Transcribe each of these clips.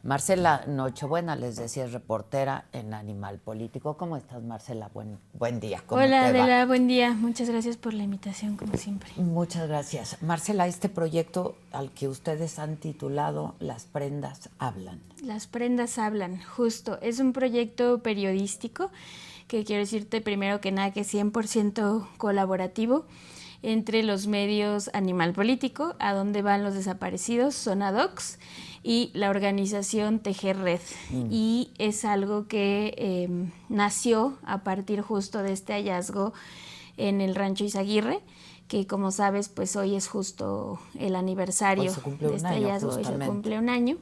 Marcela Nochebuena, les decía, es reportera en Animal Político. ¿Cómo estás, Marcela? Buen día. ¿Cómo Hola, te va? Adela, buen día. Muchas gracias por la invitación, como siempre. Muchas gracias. Marcela, este proyecto al que ustedes han titulado Las prendas hablan. Las prendas hablan, justo. Es un proyecto periodístico que quiero decirte primero que nada que es 100% colaborativo entre los medios Animal Político, A Dónde Van los Desaparecidos, Zona Docs, y la organización Tejer Red. Y es algo que nació a partir justo de este hallazgo en el rancho Izaguirre, que como sabes, pues hoy es justo el aniversario de este hallazgo, hoy se cumple un año.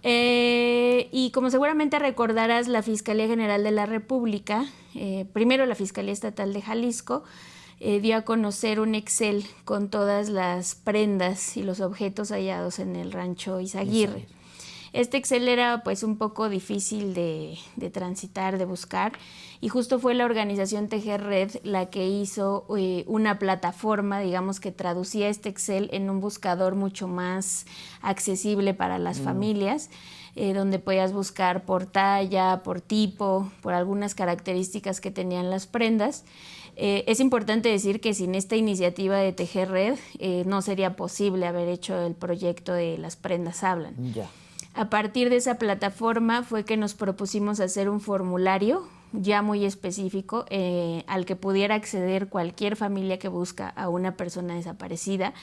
Y como seguramente recordarás, la Fiscalía General de la República, primero la Fiscalía Estatal de Jalisco, dio a conocer un Excel con todas las prendas y los objetos hallados en el rancho Izaguirre. Este Excel era pues un poco difícil de transitar, de buscar, y justo fue la organización Tejer Red la que hizo una plataforma, digamos, que traducía este Excel en un buscador mucho más accesible para las familias, donde podías buscar por talla, por tipo, por algunas características que tenían las prendas. Es importante decir que sin esta iniciativa de Tejer Red no sería posible haber hecho el proyecto de Las prendas hablan. A partir de esa plataforma fue que nos propusimos hacer un formulario ya muy específico al que pudiera acceder cualquier familia que busca a una persona desaparecida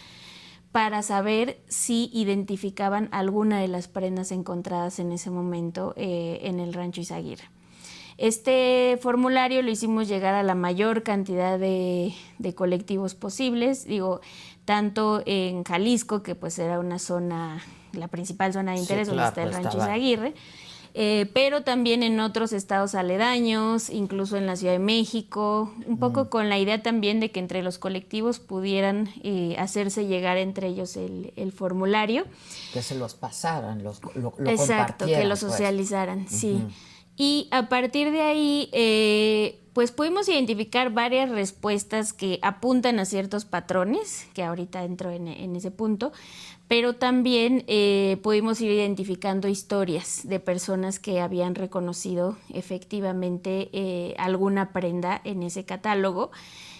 para saber si identificaban alguna de las prendas encontradas en ese momento en el rancho Izaguirre. Este formulario lo hicimos llegar a la mayor cantidad de colectivos posibles, tanto en Jalisco, que pues era una zona, la principal zona de interés, donde está el rancho Izaguirre, pero también en otros estados aledaños, incluso en la Ciudad de México, un poco con la idea también de que entre los colectivos pudieran hacerse llegar entre ellos el formulario. Que se los pasaran, lo Exacto, que lo socializaran, pues. Sí. Y a partir de ahí, pues pudimos identificar varias respuestas que apuntan a ciertos patrones, que ahorita entro en ese punto, pero también pudimos ir identificando historias de personas que habían reconocido efectivamente alguna prenda en ese catálogo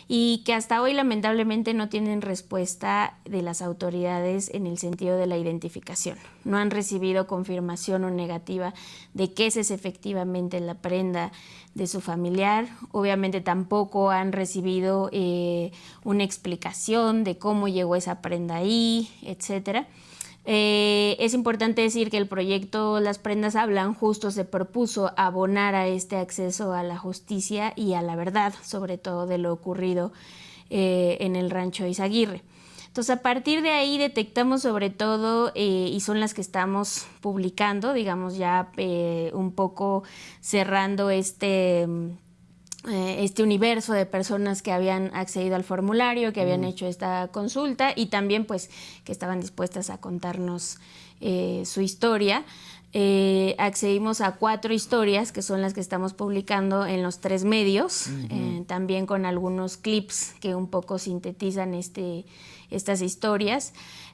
y que hasta hoy lamentablemente no tienen respuesta de las autoridades en el sentido de la identificación. No han recibido confirmación o negativa de que esa es efectivamente la prenda de su familiar. Obviamente tampoco han recibido una explicación de cómo llegó esa prenda ahí, etcétera. Es importante decir que el proyecto Las prendas hablan justo se propuso abonar a este acceso a la justicia y a la verdad, sobre todo de lo ocurrido en el rancho Izaguirre. Entonces, a partir de ahí detectamos sobre todo, y son las que estamos publicando, digamos ya un poco cerrando este universo de personas que habían accedido al formulario, que habían hecho esta consulta y también pues que estaban dispuestas a contarnos su historia. Accedimos a 4 historias que son las que estamos publicando en los 3 medios, también con algunos clips que un poco sintetizan estas historias.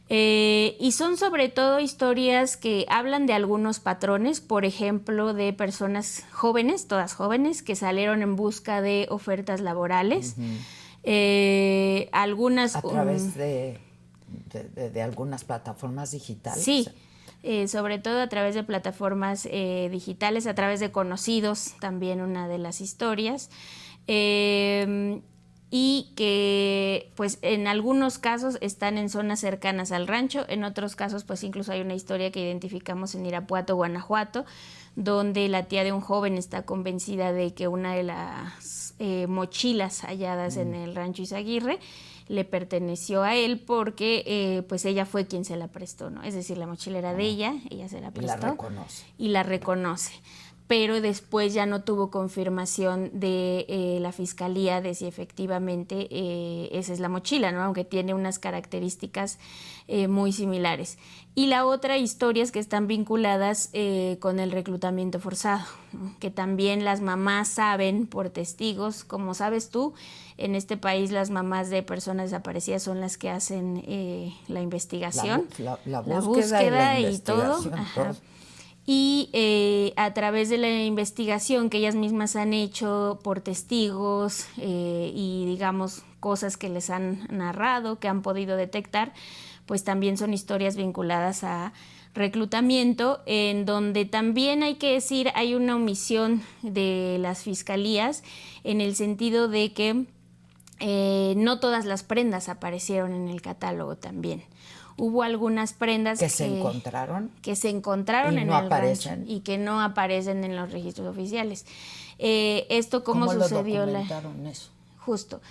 Y son sobre todo historias que hablan de algunos patrones, por ejemplo, de personas jóvenes, todas jóvenes, que salieron en busca de ofertas laborales. Algunas... ¿A través de algunas plataformas digitales? Sí, sobre todo a través de plataformas digitales, a través de conocidos, también una de las historias. Y que pues en algunos casos están en zonas cercanas al rancho, en otros casos pues incluso hay una historia que identificamos en Irapuato, Guanajuato, donde la tía de un joven está convencida de que una de las mochilas halladas en el rancho Izaguirre le perteneció a él porque pues ella fue quien se la prestó, ¿no? Es decir, la mochila era de ella se la prestó. Y la reconoce. Pero después ya no tuvo confirmación de la fiscalía de si efectivamente esa es la mochila, ¿no? Aunque tiene unas características muy similares. Y la otra, historias que están vinculadas con el reclutamiento forzado, ¿no? Que también las mamás saben por testigos, como sabes tú, en este país las mamás de personas desaparecidas son las que hacen la investigación, la búsqueda y todo. Y a través de la investigación que ellas mismas han hecho por testigos y digamos cosas que les han narrado, que han podido detectar, pues también son historias vinculadas a reclutamiento, en donde también hay que decir hay una omisión de las fiscalías en el sentido de que no todas las prendas aparecieron en el catálogo también. Hubo algunas prendas que se encontraron en el rancho y que no aparecen en los registros oficiales. Esto cómo sucedió. ¿Cómo lo documentaron eso? Justo.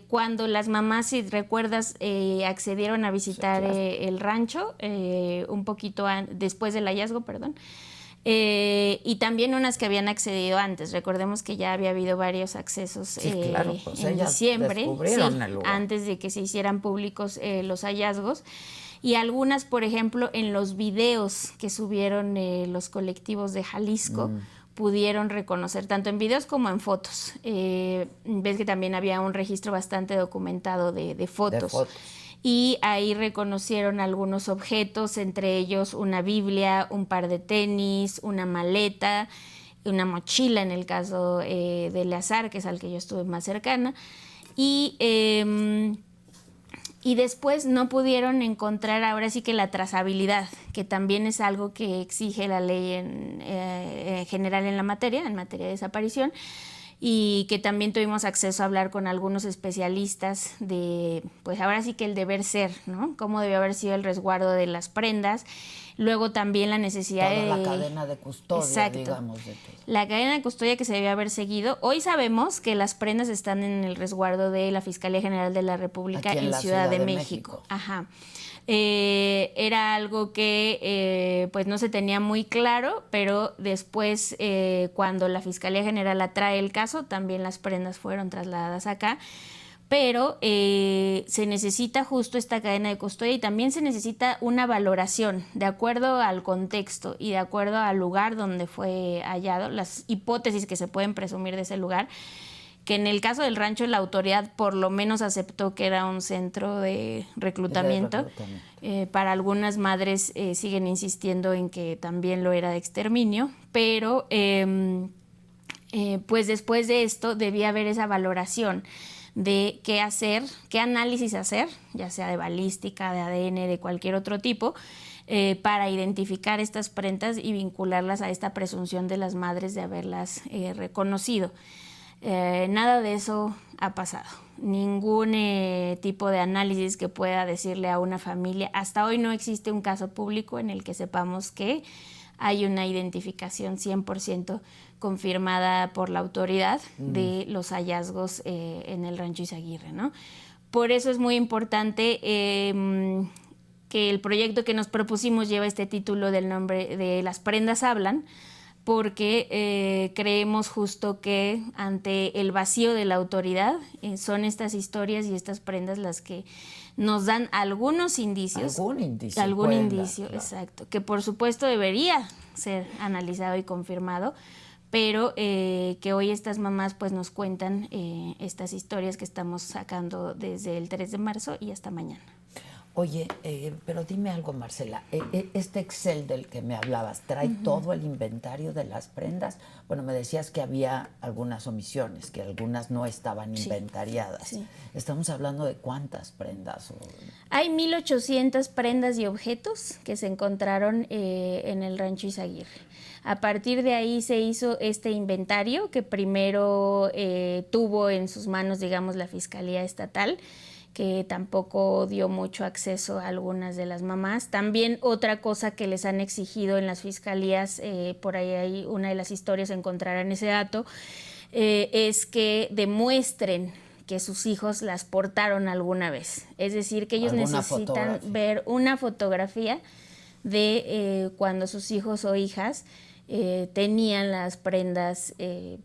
Cuando las mamás, si recuerdas, accedieron a visitar sí, claro. El rancho, un poquito después del hallazgo, perdón. Y también unas que habían accedido antes. Recordemos que ya había habido varios accesos sí, claro, pues en diciembre, antes de que se hicieran públicos los hallazgos. Y algunas, por ejemplo, en los videos que subieron los colectivos de Jalisco, pudieron reconocer, tanto en videos como en fotos. Ves que también había un registro bastante documentado de fotos. Y ahí reconocieron algunos objetos, entre ellos una Biblia, un par de tenis, una maleta, una mochila en el caso de Eleazar, que es al que yo estuve más cercana. Y después no pudieron encontrar ahora sí que la trazabilidad, que también es algo que exige la ley en general en materia de desaparición, y que también tuvimos acceso a hablar con algunos especialistas de, pues ahora sí que el deber ser, ¿no? Cómo debió haber sido el resguardo de las prendas. Luego también la necesidad de la cadena de custodia, exacto, digamos. De todo. La cadena de custodia que se debió haber seguido. Hoy sabemos que las prendas están en el resguardo de la Fiscalía General de la República en Ciudad de México. Ajá. Era algo que pues no se tenía muy claro, pero después cuando la Fiscalía General atrae el caso, también las prendas fueron trasladadas acá. Pero se necesita justo esta cadena de custodia y también se necesita una valoración de acuerdo al contexto y de acuerdo al lugar donde fue hallado, las hipótesis que se pueden presumir de ese lugar, que en el caso del rancho la autoridad por lo menos aceptó que era un centro de reclutamiento. Para algunas madres siguen insistiendo en que también lo era de exterminio, pero pues después de esto debía haber esa valoración de qué hacer, qué análisis hacer, ya sea de balística, de ADN, de cualquier otro tipo, para identificar estas prendas y vincularlas a esta presunción de las madres de haberlas reconocido. Nada de eso ha pasado. Ningún tipo de análisis que pueda decirle a una familia. Hasta hoy no existe un caso público en el que sepamos que hay una identificación 100% confirmada por la autoridad de los hallazgos en el rancho Izaguirre, ¿no? Por eso es muy importante que el proyecto que nos propusimos lleva este título del nombre de Las prendas hablan, porque creemos justo que ante el vacío de la autoridad son estas historias y estas prendas las que nos dan algunos indicios. Algún indicio, claro. Exacto. Que por supuesto debería ser analizado y confirmado, pero que hoy estas mamás pues nos cuentan estas historias que estamos sacando desde el 3 de marzo y hasta mañana. Oye, pero dime algo, Marcela, este Excel del que me hablabas, ¿trae todo el inventario de las prendas? Bueno, me decías que había algunas omisiones, que algunas no estaban inventariadas. Sí. ¿Estamos hablando de cuántas prendas? Hay 1,800 prendas y objetos que se encontraron en el rancho Izaguirre. A partir de ahí se hizo este inventario que primero tuvo en sus manos, digamos, la Fiscalía Estatal, que tampoco dio mucho acceso a algunas de las mamás. También otra cosa que les han exigido en las fiscalías, por ahí hay una de las historias, encontrarán ese dato, es que demuestren que sus hijos las portaron alguna vez. Es decir, que ellos necesitan ver una fotografía de cuando sus hijos o hijas tenían las prendas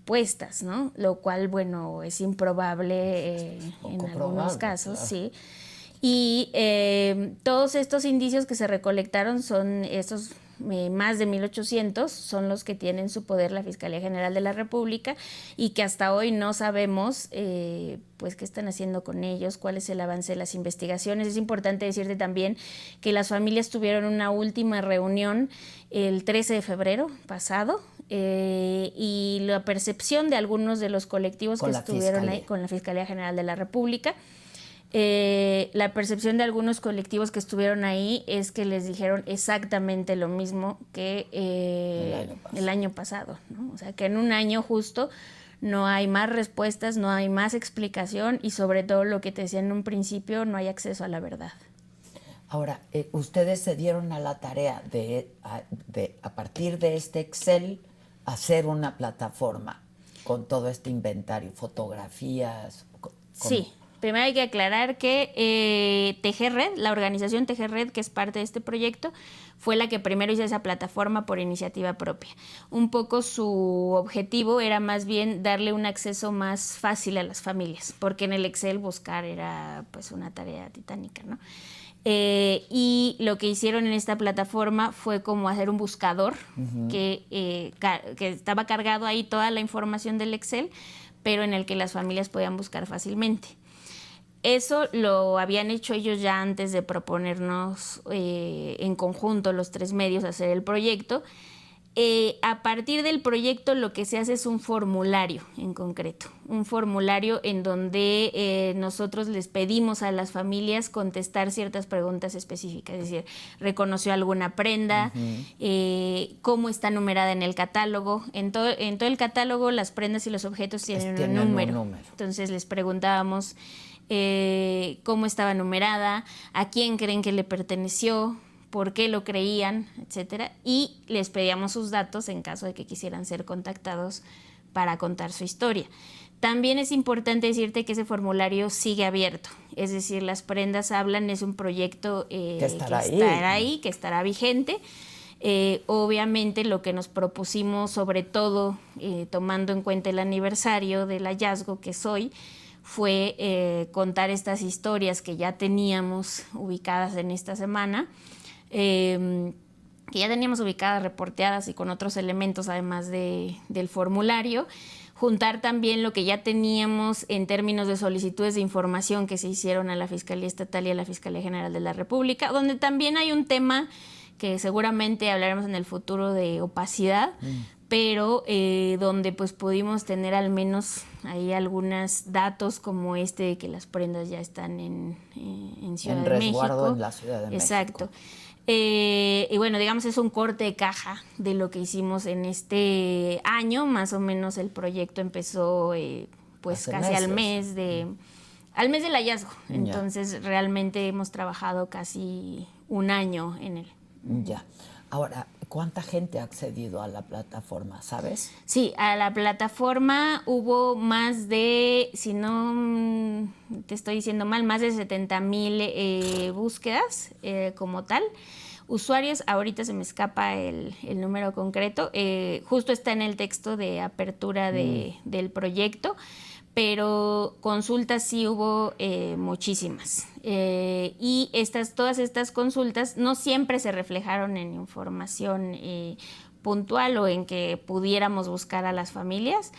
puestas, ¿no? Lo cual, bueno, es improbable en algunos casos, claro. Sí. Y todos estos indicios que se recolectaron son estos más de 1,800 son los que tienen en su poder la Fiscalía General de la República y que hasta hoy no sabemos pues qué están haciendo con ellos, cuál es el avance de las investigaciones. Es importante decirte también que las familias tuvieron una última reunión el 13 de febrero pasado, y la percepción de algunos de los colectivos que estuvieron ahí con la Fiscalía General de la República, la percepción de algunos colectivos que estuvieron ahí es que les dijeron exactamente lo mismo que el año pasado, ¿no? O sea, que en un año justo no hay más respuestas, no hay más explicación y sobre todo lo que te decía en un principio, no hay acceso a la verdad. Ahora, ustedes se dieron a la tarea de a partir de este Excel, hacer una plataforma con todo este inventario, fotografías. Sí, primero hay que aclarar que Tejerred, la organización Tejerred, que es parte de este proyecto, fue la que primero hizo esa plataforma por iniciativa propia. Un poco su objetivo era más bien darle un acceso más fácil a las familias, porque en el Excel buscar era pues una tarea titánica, ¿no? Y lo que hicieron en esta plataforma fue como hacer un buscador que estaba cargado ahí toda la información del Excel, pero en el que las familias podían buscar fácilmente. Eso lo habían hecho ellos ya antes de proponernos en conjunto los 3 medios hacer el proyecto. A partir del proyecto lo que se hace es un formulario en concreto, un formulario en donde nosotros les pedimos a las familias contestar ciertas preguntas específicas, es decir, ¿reconoció alguna prenda? ¿Cómo está numerada en el catálogo? En todo el catálogo las prendas y los objetos tienen un número. Entonces les preguntábamos cómo estaba numerada, a quién creen que le perteneció, por qué lo creían, etcétera, y les pedíamos sus datos en caso de que quisieran ser contactados para contar su historia. También es importante decirte que ese formulario sigue abierto, es decir, Las Prendas Hablan es un proyecto que estará ahí, que estará vigente. Obviamente lo que nos propusimos, sobre todo tomando en cuenta el aniversario del hallazgo que es hoy, fue contar estas historias que ya teníamos ubicadas en esta semana, que ya teníamos ubicadas, reporteadas y con otros elementos además del formulario, juntar también lo que ya teníamos en términos de solicitudes de información que se hicieron a la Fiscalía Estatal y a la Fiscalía General de la República, donde también hay un tema que seguramente hablaremos en el futuro de opacidad, pero donde pues pudimos tener al menos ahí algunos datos como este de que las prendas ya están en Ciudad de México. En resguardo en la Ciudad de México. Exacto. Y bueno, digamos, es un corte de caja de lo que hicimos en este año. Más o menos el proyecto empezó pues hace casi meses. al mes del hallazgo. Entonces realmente hemos trabajado casi un año en él. Ya. Ahora, ¿cuánta gente ha accedido a la plataforma, sabes? Sí, a la plataforma hubo más de, si no te estoy diciendo mal, más de 70,000 búsquedas como tal. Usuarios, ahorita se me escapa el número concreto, justo está en el texto de apertura del proyecto, pero consultas sí hubo muchísimas. Y todas estas consultas no siempre se reflejaron en información puntual o en que pudiéramos buscar a las familias,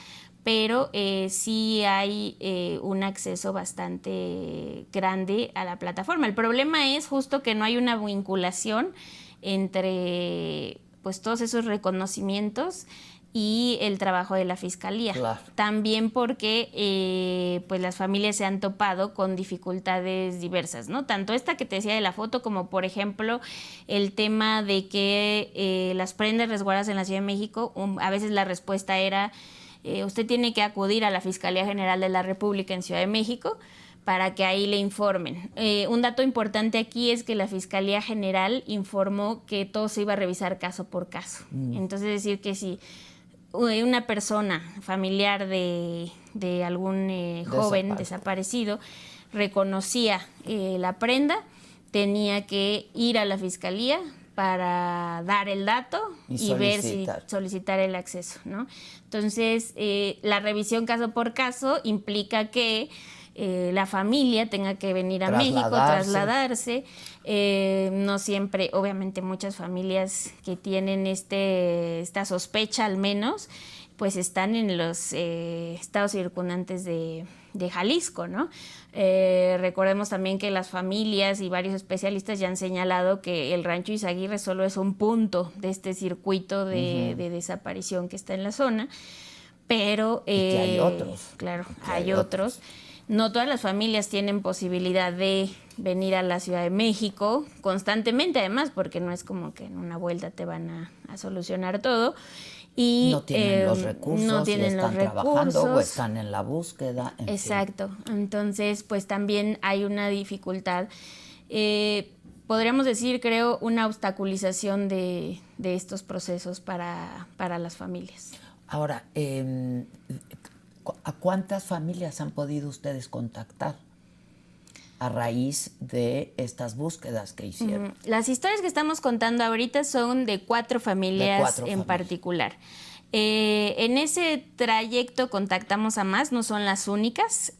pero sí hay un acceso bastante grande a la plataforma. El problema es justo que no hay una vinculación entre pues todos esos reconocimientos y el trabajo de la Fiscalía. Claro. También porque pues las familias se han topado con dificultades diversas, ¿no? Tanto esta que te decía de la foto, como por ejemplo el tema de que las prendas resguardadas en la Ciudad de México, a veces la respuesta era usted tiene que acudir a la Fiscalía General de la República en Ciudad de México para que ahí le informen. Un dato importante aquí es que la Fiscalía General informó que todo se iba a revisar caso por caso. Entonces, es decir, que si una persona familiar de algún joven desaparecido reconocía la prenda, tenía que ir a la Fiscalía para dar el dato y ver si solicitar el acceso, ¿no? Entonces, la revisión caso por caso implica que la familia tenga que venir a México, trasladarse. No siempre, obviamente muchas familias que tienen esta sospecha al menos, pues están en los estados circundantes de Jalisco, ¿no? Recordemos también que las familias y varios especialistas ya han señalado que el Rancho Izaguirre solo es un punto de este circuito de desaparición que está en la zona, pero y que hay otros. Claro, hay otros. No todas las familias tienen posibilidad de venir a la Ciudad de México constantemente, además, porque no es como que en una vuelta te van a solucionar todo. Y no tienen los recursos, no tienen están trabajando o están en la búsqueda. Exacto. Entonces, pues también hay una dificultad. Podríamos decir, creo, una obstaculización de estos procesos para las familias. Ahora, ¿a cuántas familias han podido ustedes contactar a raíz de estas búsquedas que hicieron? Las historias que estamos contando ahorita son de 4 familias en particular. En ese trayecto contactamos a más, no son las únicas,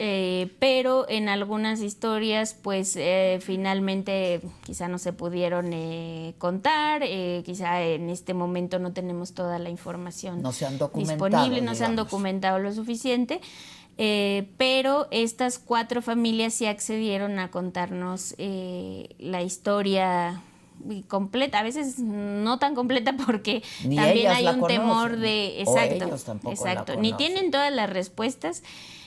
pero en algunas historias pues finalmente quizá no se pudieron contar, quizá en este momento no tenemos toda la información disponible, no se han documentado lo suficiente. Pero estas 4 familias sí accedieron a contarnos la historia completa, a veces no tan completa porque ni también hay un conocen, temor de... Exacto, ellos tampoco exacto. Ni tienen todas las respuestas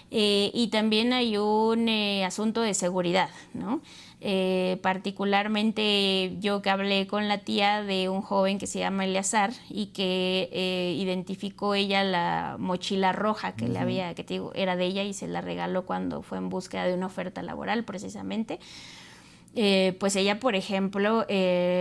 y también hay un asunto de seguridad, ¿no? Particularmente yo que hablé con la tía de un joven que se llama Eleazar y que identificó ella la mochila roja que le había, que te digo, era de ella y se la regaló cuando fue en búsqueda de una oferta laboral precisamente. Pues ella, por ejemplo,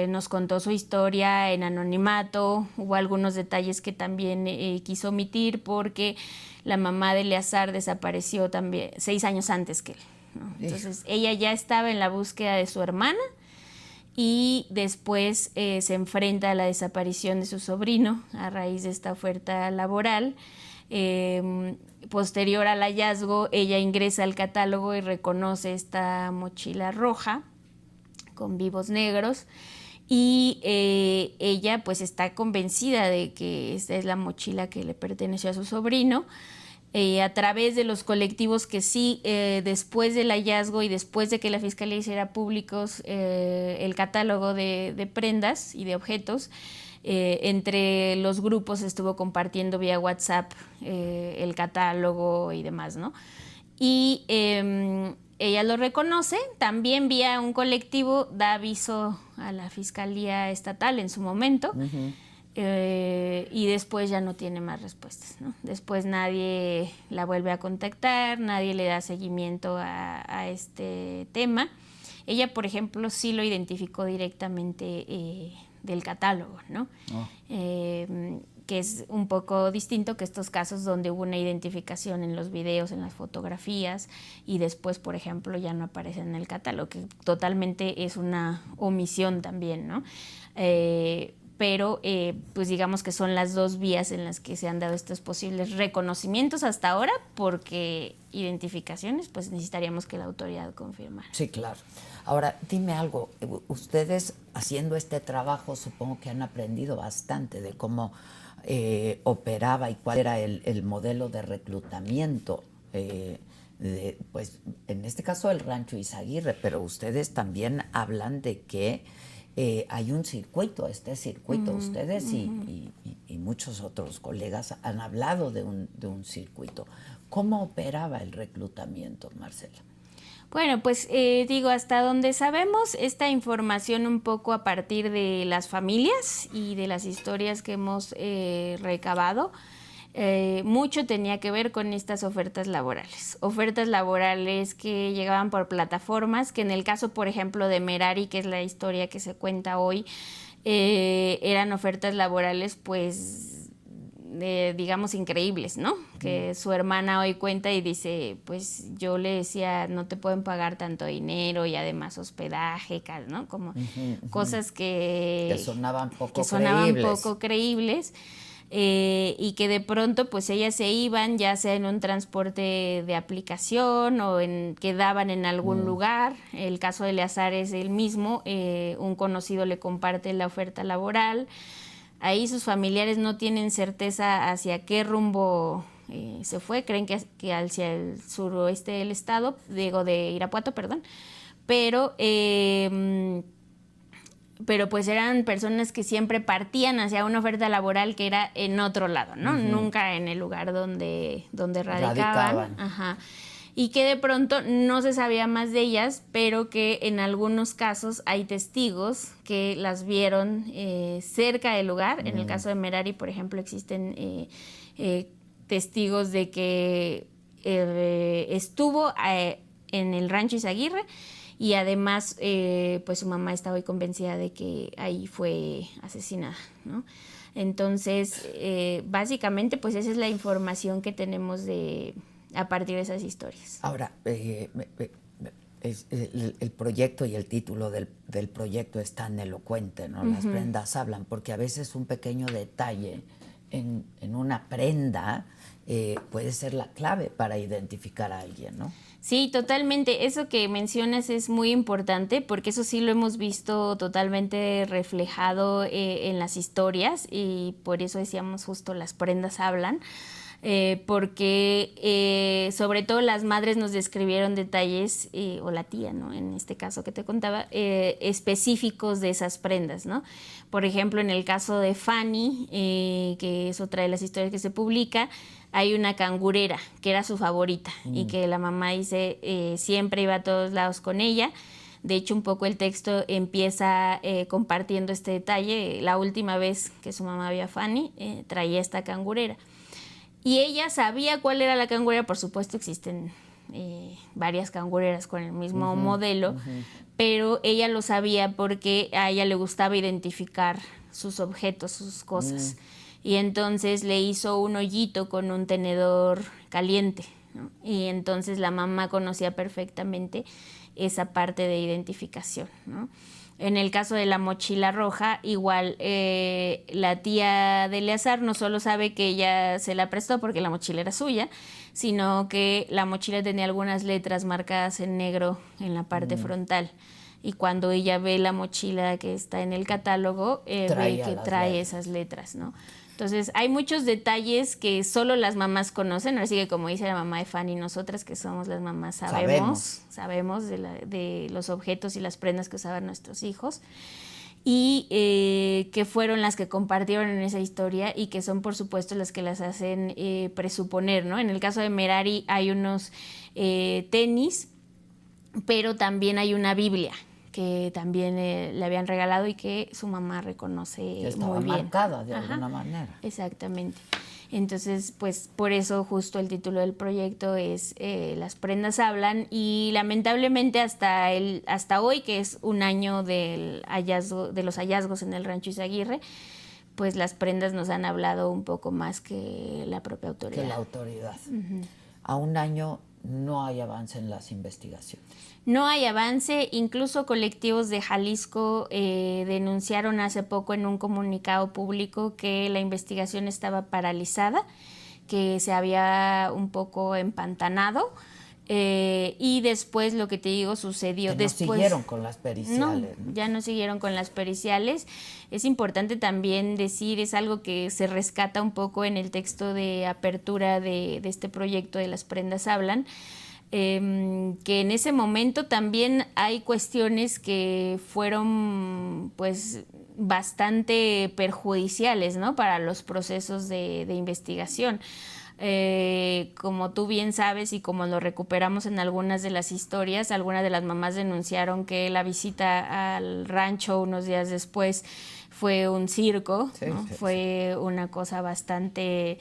nos contó su historia en anonimato. Hubo algunos detalles que también quiso omitir porque la mamá de Eleazar desapareció también 6 años antes que él, ¿no? Entonces ella ya estaba en la búsqueda de su hermana y después se enfrenta a la desaparición de su sobrino a raíz de esta oferta laboral. Posterior al hallazgo, ella ingresa al catálogo y reconoce esta mochila roja con vivos negros y ella pues está convencida de que esta es la mochila que le perteneció a su sobrino. A través de los colectivos que sí, después del hallazgo y después de que la Fiscalía hiciera públicos el catálogo de prendas y de objetos, entre los grupos estuvo compartiendo vía WhatsApp el catálogo y demás, ¿no? Y ella lo reconoce, también vía un colectivo da aviso a la Fiscalía Estatal en su momento. Y después ya no tiene más respuestas, ¿no? Después nadie la vuelve a contactar, nadie le da seguimiento a este tema. Ella, por ejemplo, sí lo identificó directamente del catálogo, ¿no? Que es un poco distinto que estos casos donde hubo una identificación en los videos, en las fotografías y después, por ejemplo, ya no aparece en el catálogo, que totalmente es una omisión también, ¿no? Pero pues digamos que son las 2 vías en las que se han dado estos posibles reconocimientos hasta ahora, porque identificaciones pues necesitaríamos que la autoridad confirmara. Sí, claro. Ahora, dime algo, ustedes haciendo este trabajo supongo que han aprendido bastante de cómo operaba y cuál era el modelo de reclutamiento, pues en este caso el Rancho Izaguirre, pero ustedes también hablan de que hay un circuito, ustedes y muchos otros colegas han hablado de un circuito. ¿Cómo operaba el reclutamiento, Marcela? Bueno, pues digo, hasta donde sabemos, esta información un poco a partir de las familias y de las historias que hemos recabado, mucho tenía que ver con estas ofertas laborales que llegaban por plataformas, que en el caso, por ejemplo, de Merari, que es la historia que se cuenta hoy, eran ofertas laborales, pues, digamos, increíbles, ¿no? Que su hermana hoy cuenta y dice, pues yo le decía, no te pueden pagar tanto dinero y además hospedaje, ¿no? Como cosas que sonaban poco creíbles. y que de pronto pues ellas se iban ya sea en un transporte de aplicación o quedaban en algún lugar. El caso de Eleazar es el mismo, un conocido le comparte la oferta laboral. Ahí sus familiares no tienen certeza hacia qué rumbo se fue, creen que hacia el suroeste del estado, digo de Irapuato, perdón, pero pues eran personas que siempre partían hacia una oferta laboral que era en otro lado, ¿no? Nunca en el lugar donde radicaban. Ajá. Y que de pronto no se sabía más de ellas, pero que en algunos casos hay testigos que las vieron cerca del lugar. En el caso de Merari, por ejemplo, existen testigos de que estuvo en el rancho Izaguirre, y además pues su mamá está hoy convencida de que ahí fue asesinada, ¿no? Entonces básicamente pues esa es la información que tenemos a partir de esas historias. Ahora, el proyecto y el título del proyecto es tan elocuente, ¿no? Las prendas hablan, porque a veces un pequeño detalle en una prenda puede ser la clave para identificar a alguien, ¿no? Sí, totalmente. Eso que mencionas es muy importante porque eso sí lo hemos visto totalmente reflejado en las historias, y por eso decíamos justo las prendas hablan. Porque sobre todo las madres nos describieron detalles, o la tía, ¿no? En este caso que te contaba, específicos de esas prendas, ¿no? Por ejemplo, en el caso de Fanny, que es otra de las historias que se publica, hay una cangurera que era su favorita y que la mamá dice siempre iba a todos lados con ella. De hecho, un poco el texto empieza compartiendo este detalle. La última vez que su mamá vio a Fanny, traía esta cangurera. Y ella sabía cuál era la cangurera. Por supuesto, existen varias cangureras con el mismo modelo, pero ella lo sabía porque a ella le gustaba identificar sus objetos, sus cosas. Y entonces le hizo un hoyito con un tenedor caliente, ¿no? Y entonces la mamá conocía perfectamente esa parte de identificación, ¿no? En el caso de la mochila roja, igual la tía de Eleazar no solo sabe que ella se la prestó porque la mochila era suya, sino que la mochila tenía algunas letras marcadas en negro en la parte frontal. Y cuando ella ve la mochila que está en el catálogo, ve que trae esas letras, ¿no? Entonces, hay muchos detalles que solo las mamás conocen, así que como dice la mamá de Fanny, nosotras que somos las mamás sabemos de los objetos y las prendas que usaban nuestros hijos, y que fueron las que compartieron en esa historia y que son, por supuesto, las que las hacen presuponer, ¿no? En el caso de Merari hay unos tenis, pero también hay una Biblia que también le habían regalado y que su mamá reconoce muy bien. Estaba marcada de alguna manera. Exactamente. Entonces, pues por eso justo el título del proyecto es Las prendas hablan, y lamentablemente hasta hoy, que es un año de los hallazgos en el rancho Izaguirre, pues las prendas nos han hablado un poco más que la propia autoridad. Que la autoridad. A un año no hay avance en las investigaciones. No hay avance, incluso colectivos de Jalisco denunciaron hace poco en un comunicado público que la investigación estaba paralizada, que se había un poco empantanado, y después lo que te digo sucedió. Que no siguieron con las periciales. No, ya no siguieron con las periciales. Es importante también decir, es algo que se rescata un poco en el texto de apertura de este proyecto de Las prendas hablan, que en ese momento también hay cuestiones que fueron pues bastante perjudiciales, ¿no?, para los procesos de investigación. Como tú bien sabes y como lo recuperamos en algunas de las historias, algunas de las mamás denunciaron que la visita al rancho unos días después fue un circo, ¿no? Fue una cosa bastante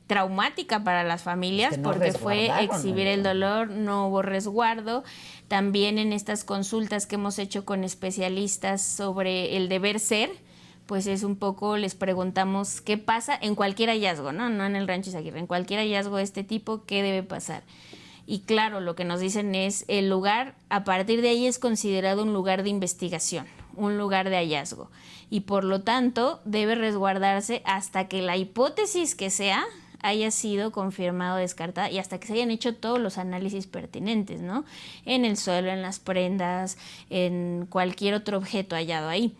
traumática para las familias, porque fue exhibir el dolor, no hubo resguardo. También en estas consultas que hemos hecho con especialistas sobre el deber ser, pues es un poco, les preguntamos qué pasa en cualquier hallazgo, no en el rancho Izaguirre, en cualquier hallazgo de este tipo, qué debe pasar. Y claro, lo que nos dicen es el lugar, a partir de ahí es considerado un lugar de investigación, un lugar de hallazgo y por lo tanto debe resguardarse hasta que la hipótesis que sea haya sido confirmado o descartada y hasta que se hayan hecho todos los análisis pertinentes, ¿no? En el suelo, en las prendas, en cualquier otro objeto hallado ahí.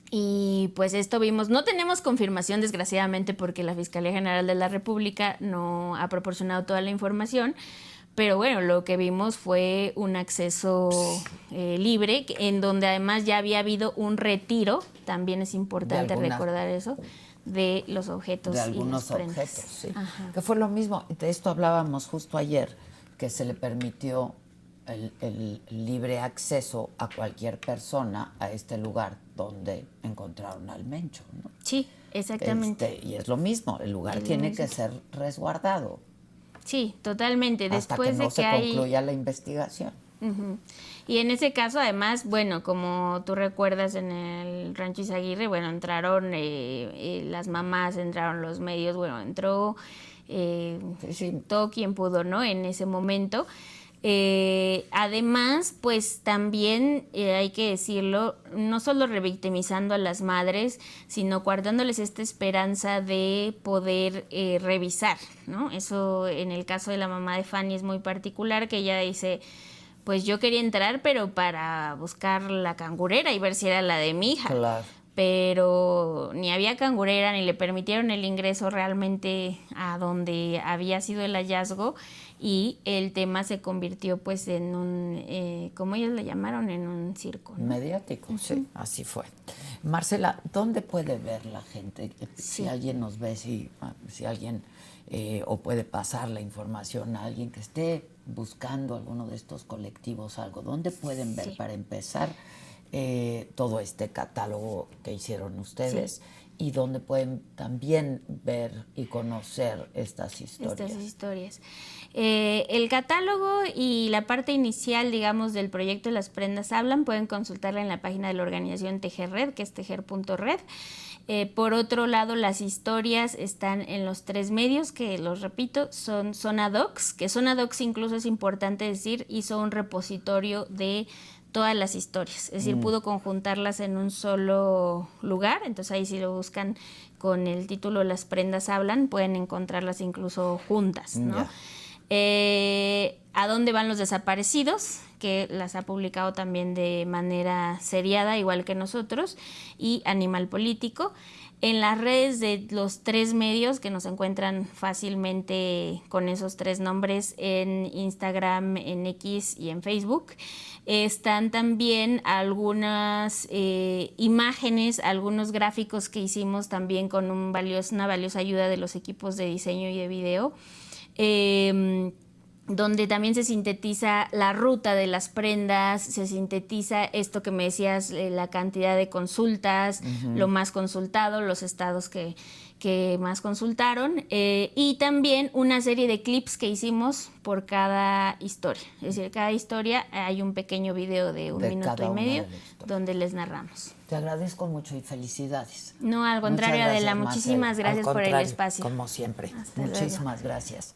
Y pues esto vimos, no tenemos confirmación desgraciadamente porque la Fiscalía General de la República no ha proporcionado toda la información, pero bueno, lo que vimos fue un acceso libre, en donde además ya había habido un retiro, también es importante recordar eso, de los objetos. De algunos objetos, sí. Ajá. Que fue lo mismo, de esto hablábamos justo ayer, que se le permitió el libre acceso a cualquier persona a este lugar donde encontraron al Mencho, ¿no? Sí, exactamente. Y es lo mismo, el lugar tiene que ser resguardado. Sí, totalmente. Hasta que no se concluya la investigación. Uh-huh. Y en ese caso, además, bueno, como tú recuerdas en el Rancho Izaguirre, bueno, entraron las mamás, entraron los medios, bueno, entró todo quien pudo, ¿no? En ese momento. Además, pues también hay que decirlo, no solo revictimizando a las madres, sino guardándoles esta esperanza de poder revisar, ¿no? Eso en el caso de la mamá de Fanny es muy particular, que ella dice, pues yo quería entrar, pero para buscar la cangurera y ver si era la de mi hija. Claro. Pero ni había cangurera, ni le permitieron el ingreso realmente a donde había sido el hallazgo, y el tema se convirtió pues en un, como ellos le llamaron, en un circo, ¿no? Mediático, sí, así fue. Marcela, ¿dónde puede ver la gente? Si alguien nos ve, si alguien o puede pasar la información a alguien que esté buscando alguno de estos colectivos, algo, ¿dónde pueden ver para empezar todo este catálogo que hicieron ustedes y dónde pueden también ver y conocer estas historias? El catálogo y la parte inicial, digamos, del proyecto de Las Prendas Hablan, pueden consultarla en la página de la organización Tejer Red, que es tejer.red. Por otro lado, las historias están en los 3 medios, que los repito, son Zona Docs, que Zona Docs, incluso es importante decir, hizo un repositorio de todas las historias, es decir, pudo conjuntarlas en un solo lugar. Entonces ahí, si lo buscan con el título Las Prendas Hablan, pueden encontrarlas incluso juntas, ¿no? ¿A dónde van los desaparecidos?, que las ha publicado también de manera seriada, igual que nosotros, y Animal Político. En las redes de los 3 medios, que nos encuentran fácilmente con esos 3 nombres, en Instagram, en X y en Facebook, están también algunas imágenes, algunos gráficos que hicimos también con una valiosa ayuda de los equipos de diseño y de video, donde también se sintetiza la ruta de las prendas, se sintetiza esto que me decías, la cantidad de consultas, lo más consultado, los estados que más consultaron, y también una serie de clips que hicimos por cada historia. Es decir, cada historia hay un pequeño video de 1 minuto y medio donde les narramos. Te agradezco mucho y felicidades. No, al contrario, Adela, muchísimas gracias por el espacio. Como siempre. Muchísimas gracias.